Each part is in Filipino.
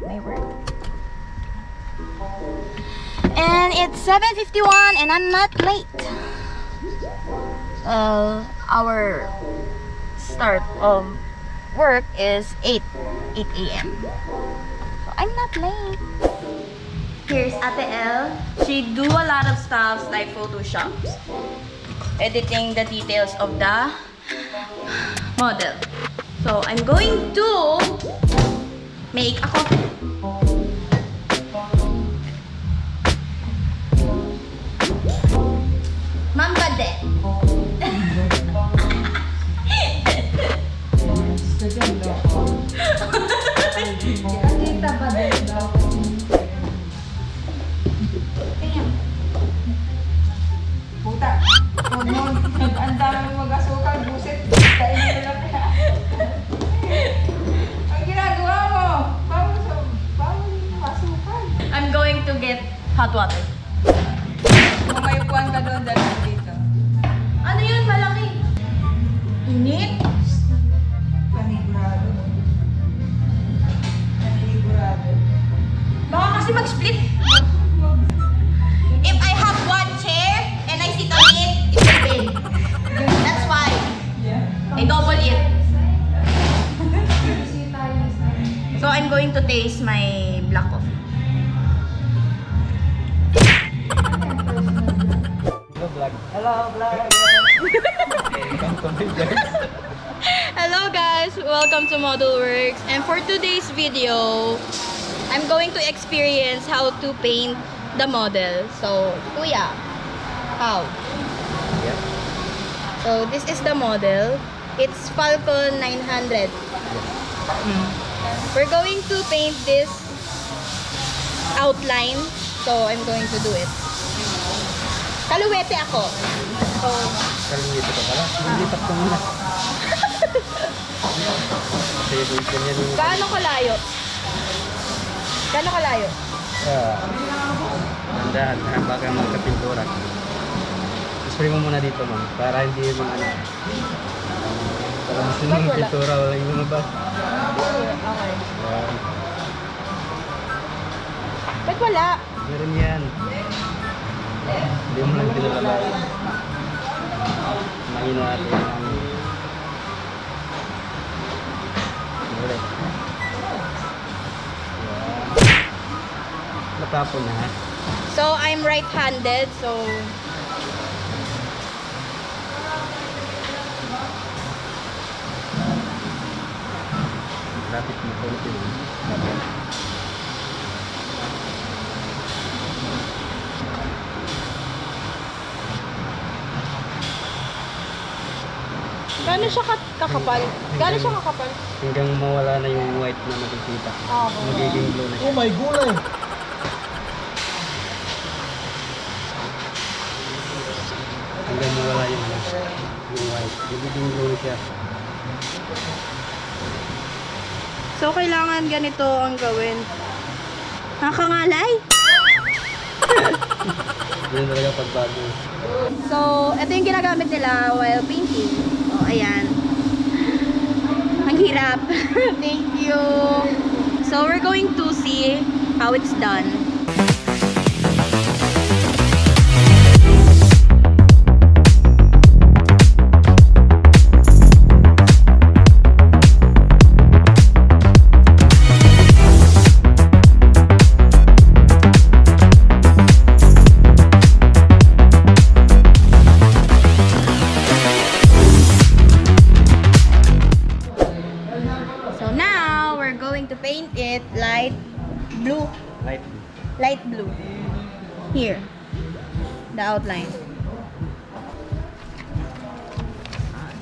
my work. And it's 7:51 and I'm not late. Our start of work is 8 a.m. So I'm not late. Here's Ate L. She do a lot of stuff like Photoshops, editing the details of the model. So I'm going to make a coffee. Mamba de. Puta, ang dami mag-asukal, buset. Kainin mo lang kaya. Ang ginagawa mo, bawal masukal. I'm going to get hot water. Kung may puwan ka doon, dali mo dito. Ano yun? Malaki. Init? Panigurado. Panigurado. Baka kasi mag-split. If I have one chair and I sit on it, it's big. That's why I double it. So I'm going to taste my black coffee. Hello guys, welcome to Modelworks. And for today's video, I'm going to experience how to paint the model. So, Kuya, how? Yep. So this is the model. It's FALCON 900. We're going to paint this outline. So I'm going to do it. Kaluwete ako. So, Kalimito ka pala. Nilipat ko muna. gaano kalayo? Gaano kalayo? Nandahan. Baka magkapintura. Spray mo muna dito, ma'am. Para hindi mo para mas yung pintura wala yung lumabas. Okay. Ba't wala? Meron yan. Hindi mo lang pinalabas. Mahina natin yung ulit. Natapon na. So I'm right-handed, so Lapit mo konti. gaano siya kakapal? Gaano siya kakapal? Hanggang mawala na yung white na makikita. Magiging blue na siya. Oh my gulay! Hanggang mawala yung white. Magiging blue na siya. So kailangan ganito ang gawin. Nakakangalay? Yun talaga pagbago. So, ito yung ginagamit nila while painting. Oh, ayan. Ang hirap. Thank you. So, we're going to see how it's done. Paint it light blue. Light blue. Here. The outline.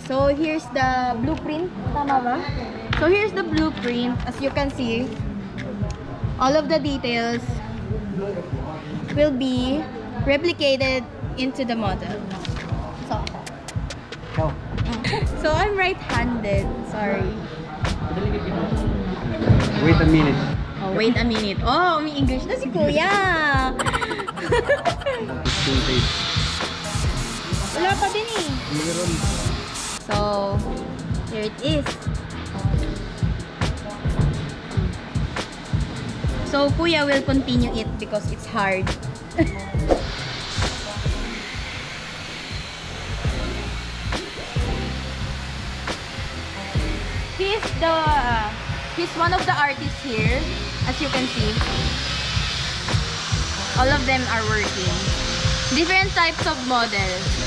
So here's the blueprint. Tama ba? So here's the blueprint. As you can see, all of the details will be replicated into the model. So I'm right-handed. Sorry. Wait a minute. Oh, wait a minute. Oh, may English na si Kuya. Wala pa din eh. Meron. So, here it is. So, Kuya will continue it because it's hard. He's one of the artists here, as you can see. All of them are working. Different types of models.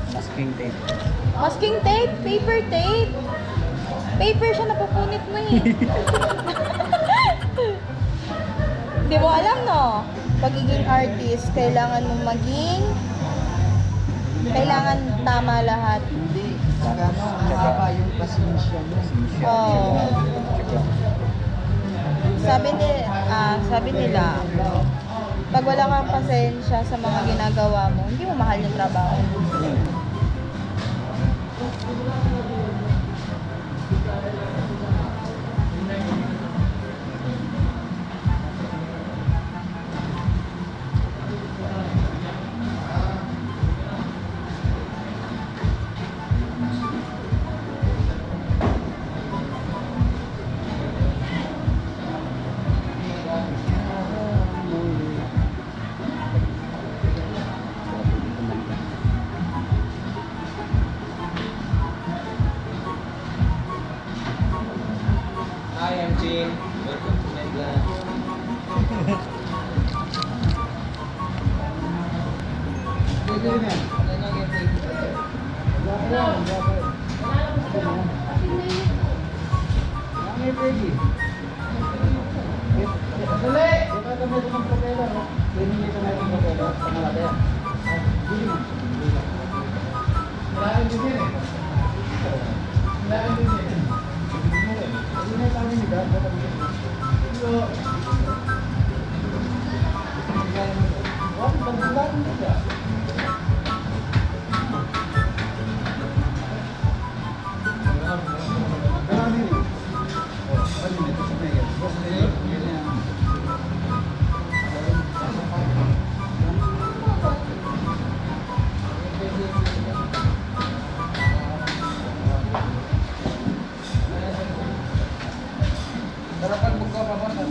Masking tape. Masking tape? Paper tape? Paper siya, napupunit mo eh. Di mo alam, no? Pagiging artist, kailangan mong kailangan tama lahat. Hindi. Saka mahaba yung pasensya mo. Oo. Sabi nila, pag wala kang pasensya sa mga ginagawa mo, hindi mo mahal yung trabaho. Hi, I'm Jane. Welcome to my vlog.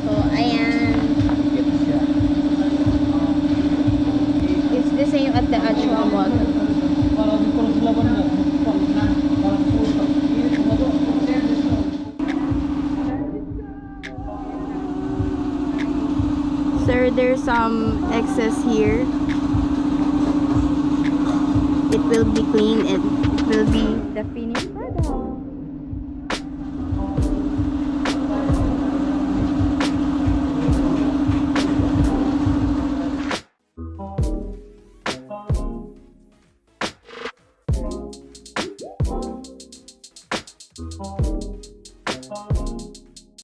So, ayan. It's the same at the actual model. Sir, there's some excess here. It will be clean and it will be the finished product.